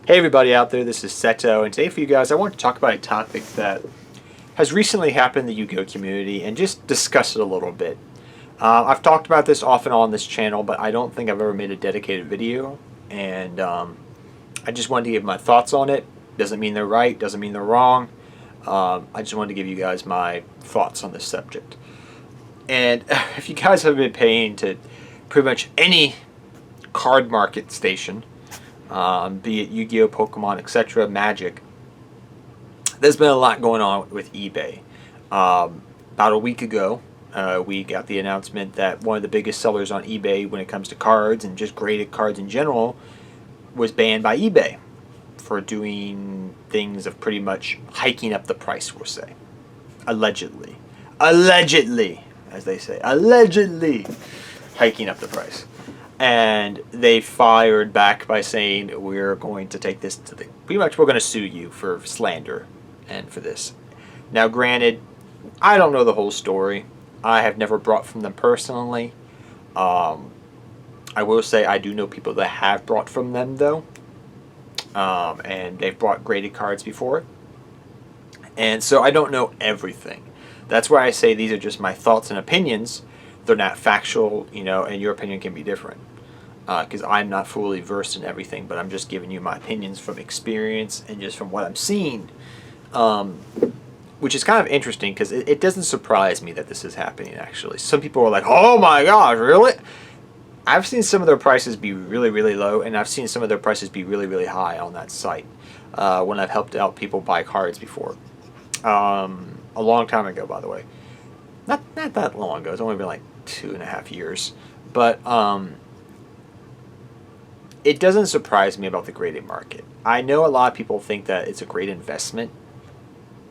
Hey everybody out there, this is Seto, and today for you guys I want to talk about a topic that has recently happened in the Yu-Gi-Oh community and just discuss it a little bit. I've talked about this off and on this channel, but I don't think I've ever made a dedicated video, and I just wanted to give my thoughts on it. Doesn't mean they're right, doesn't mean they're wrong. I just wanted to give you guys my thoughts on this subject. And if you guys have been paying to pretty much any card market station, be it Yu-Gi-Oh, Pokemon, etc., Magic, there's been a lot going on with eBay. About a week ago, we got the announcement that one of the biggest sellers on eBay when it comes to cards and just graded cards in general was banned by eBay for doing things of pretty much hiking up the price, we'll say. Allegedly. Allegedly, as they say. Allegedly hiking up the price. And they fired back by saying, we're going to take this to the... Pretty much we're going to sue you for slander and for this. Now granted, I don't know the whole story. I have never bought from them personally. I will say I do know people that have bought from them though. And they've bought graded cards before. And so I don't know everything. That's why I say these are just my thoughts and opinions. They're not factual, you know, and your opinion can be different. Because I'm not fully versed in everything, but I'm just giving you my opinions from experience and just from what I'm seeing. Which is kind of interesting because it doesn't surprise me that this is happening, actually. Some people are like, oh my gosh, really? I've seen some of their prices be really, really low, and I've seen some of their prices be really, really high on that site when I've helped out people buy cards before. A long time ago, by the way. Not that long ago. It's only been like 2.5 years. But it doesn't surprise me about the graded market. I know a lot of people think that it's a great investment.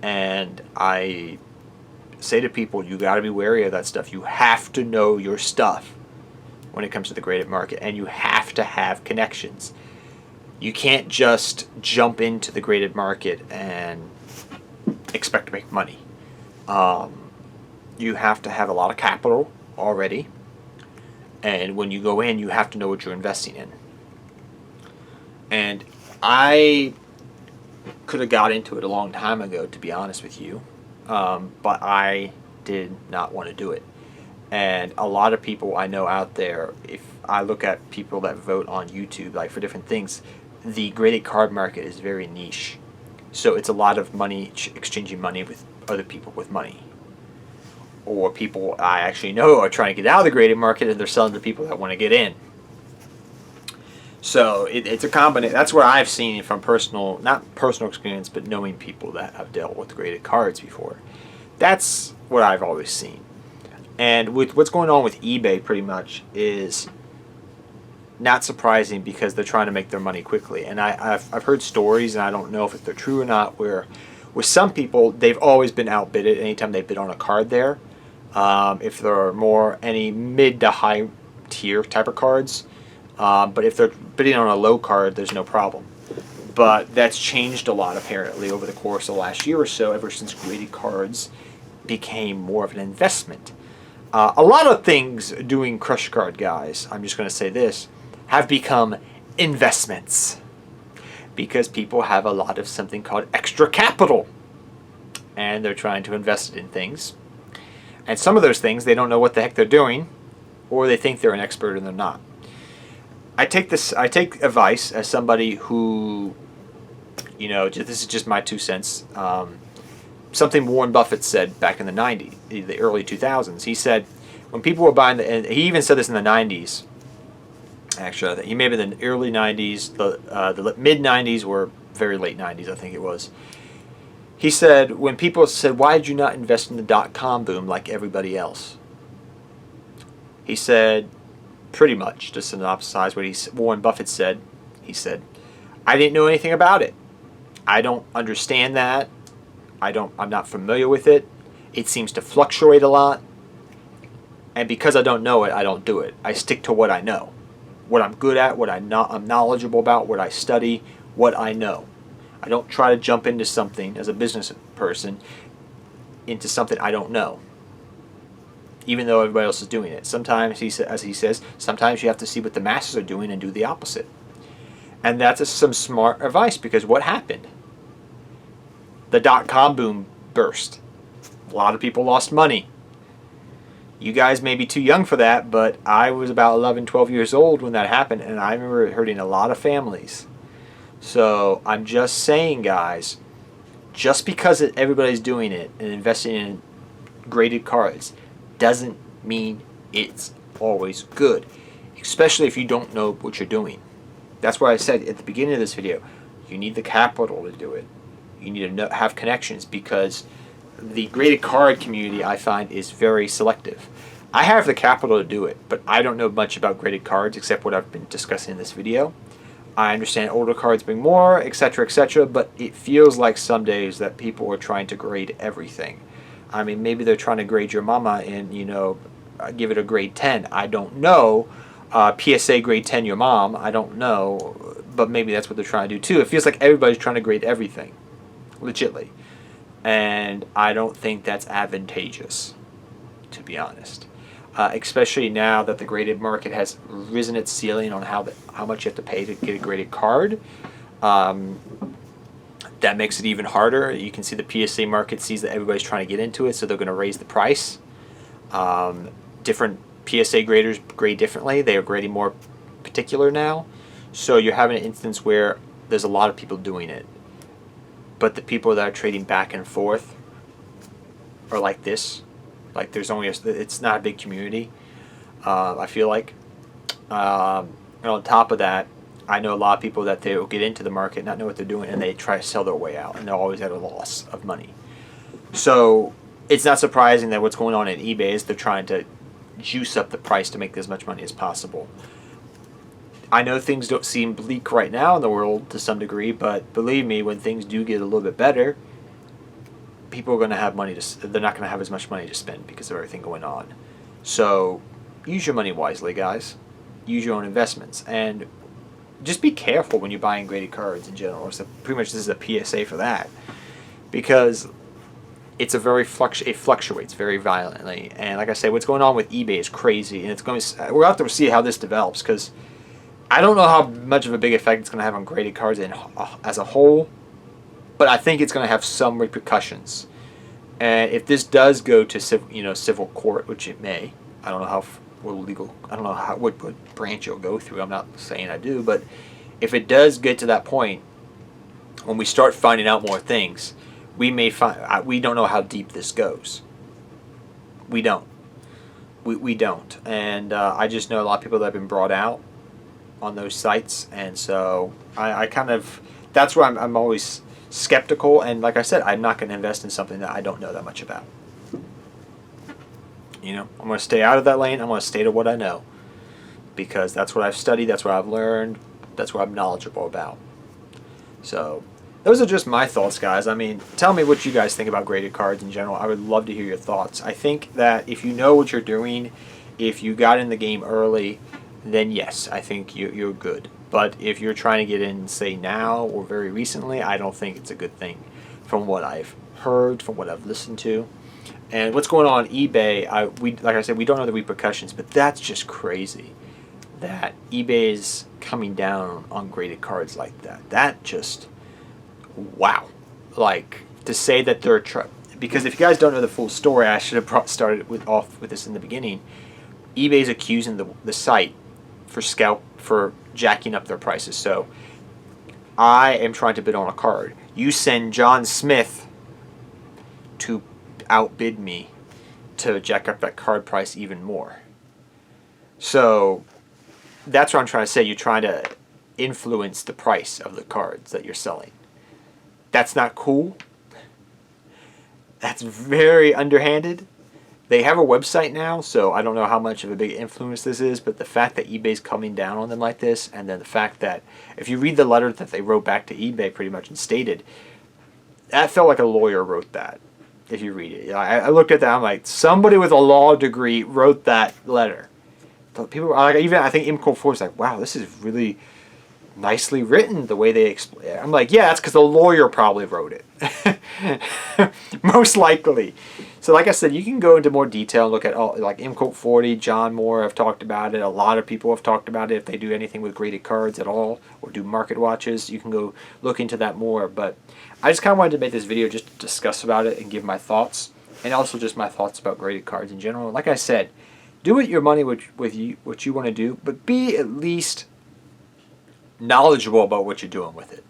And I say to people, you got to be wary of that stuff. You have to know your stuff when it comes to the graded market. And you have to have connections. You can't just jump into the graded market and expect to make money. You have to have a lot of capital already, and when you go in, you have to know what you're investing in. And I could have got into it a long time ago, to be honest with you, but I did not want to do it. And a lot of people I know out there, if I look at people that vote on YouTube, like for different things, the graded card market is very niche. So it's a lot of money, exchanging money with other people with money. Or people I actually know are trying to get out of the graded market and they're selling to people that want to get in. So it's a combination. That's what I've seen from personal, not personal experience, but knowing people that have dealt with graded cards before. That's what I've always seen. And with what's going on with eBay pretty much is not surprising because they're trying to make their money quickly. And I've heard stories, and I don't know if they're true or not, where with some people, they've always been outbidded anytime they bid on a card there. If there are more any mid to high tier type of cards, but if they're bidding on a low card, there's no problem. But that's changed a lot apparently over the course of the last year or so, ever since graded cards became more of an investment. A lot of things doing crush card guys, I'm just going to say this, have become investments because people have a lot of something called extra capital, and they're trying to invest it in things. And some of those things, they don't know what the heck they're doing, or they think they're an expert and they're not. I take advice as somebody who, you know, this is just my 2 cents. Something Warren Buffett said back in the 90s, the early 2000s. He said, when people were buying, and he even said this in the 90s, actually, I think he may have been in the early 90s, the mid 90s or very late 90s, I think it was. He said, when people said, why did you not invest in the dot-com boom like everybody else? He said, pretty much, to synopsize what Warren Buffett said, he said, I didn't know anything about it. I don't understand that. I'm not familiar with it. It seems to fluctuate a lot. And because I don't know it, I don't do it. I stick to what I know. What I'm good at, what I'm knowledgeable about, what I study, what I know. I don't try to jump into something as a business person into something I don't know. even though everybody else is doing it. Sometimes, as he says, sometimes you have to see what the masses are doing and do the opposite. And that's some smart advice, because what happened? The dot-com boom burst. A lot of people lost money. You guys may be too young for that, but I was about 11, 12 years old when that happened, and I remember it hurting a lot of families. So I'm just saying, guys, just because everybody's doing it and investing in graded cards doesn't mean it's always good, especially if you don't know what you're doing. That's why I said at the beginning of this video, you need the capital to do it. You need to have connections, because the graded card community, I find, is very selective. I have the capital to do it, but I don't know much about graded cards except what I've been discussing in this video. I understand older cards bring more, etc., but it feels like some days that people are trying to grade everything. I mean, maybe they're trying to grade your mama and, give it a grade 10. I don't know. PSA grade 10 your mom. I don't know. But maybe that's what they're trying to do too. It feels like everybody's trying to grade everything. Legitly. And I don't think that's advantageous, to be honest. Especially now that the graded market has risen its ceiling on how much you have to pay to get a graded card. That makes it even harder. You can see the PSA market sees that everybody's trying to get into it, so they're going to raise the price. Different PSA graders grade differently. They are grading more particular now. So you're having an instance where there's a lot of people doing it. But the people that are trading back and forth are like this. Like there's only it's not a big community, I feel like. And on top of that, I know a lot of people that they will get into the market, not know what they're doing, and they try to sell their way out, and they're always at a loss of money. So it's not surprising that what's going on at eBay is they're trying to juice up the price to make as much money as possible. I know things don't seem bleak right now in the world to some degree, but believe me, when things do get a little bit better, people are going to have money they're not going to have as much money to spend because of everything going on. So use your money wisely, guys. Use your own investments, and just be careful when you're buying graded cards in general. So pretty much this is a PSA for that, because it's it fluctuates very violently. And like I say, what's going on with eBay is crazy, and we'll have to see how this develops, because I don't know how much of a big effect it's going to have on graded cards as a whole, but I think it's going to have some repercussions. And if this does go to civil court, which it may, I don't know how legal. I don't know what branch it'll go through. I'm not saying I do, but if it does get to that point, when we start finding out more things, we may find we don't know how deep this goes. We don't. We don't. And I just know a lot of people that have been brought out on those sites, and so I kind of, that's where I'm always skeptical, and like I said, I'm not going to invest in something that I don't know that much about. I'm going to stay out of that lane. I'm going to stay to what I know, because that's what I've studied, that's what I've learned, that's what I'm knowledgeable about. So those are just my thoughts, guys. I mean, tell me what you guys think about graded cards in general. I would love to hear your thoughts. I think that if you know what you're doing, if you got in the game early, then yes, I think you're good. But if you're trying to get in, say, now or very recently, I don't think it's a good thing from what I've heard, from what I've listened to. And what's going on eBay, like I said, we don't know the repercussions, but that's just crazy that eBay is coming down on graded cards like that. That just, wow. Like, to say that they're because if you guys don't know the full story, I should have started off with this in the beginning. eBay's accusing the site for jacking up their prices. So I am trying to bid on a card. You send John Smith to outbid me to jack up that card price even more. So that's what I'm trying to say. You're trying to influence the price of the cards that you're selling. That's not cool. That's very underhanded. They have a website now, so I don't know how much of a big influence this is, but the fact that eBay's coming down on them like this, and then the fact that if you read the letter that they wrote back to eBay pretty much and stated, that felt like a lawyer wrote that, if you read it. I looked at that, I'm like, somebody with a law degree wrote that letter. But people are like, even I think Imco4 is like, wow, this is really nicely written the way they explain it. I'm like, yeah, that's because the lawyer probably wrote it. Most likely. So like I said, you can go into more detail and look at all, like MColt 40, John Moore have talked about it. A lot of people have talked about it. If they do anything with graded cards at all or do market watches, you can go look into that more. But I just kind of wanted to make this video just to discuss about it and give my thoughts, and also just my thoughts about graded cards in general. Like I said, do with your money what you want to do, but be at least knowledgeable about what you're doing with it.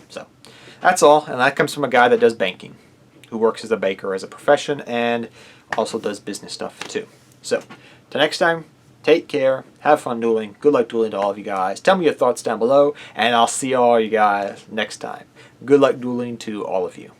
So that's all, and that comes from a guy that does banking, who works as a baker as a profession and also does business stuff too. So till next time, take care, have fun dueling, good luck dueling to all of you guys. Tell me your thoughts down below, and I'll see all you guys next time. Good luck dueling to all of you.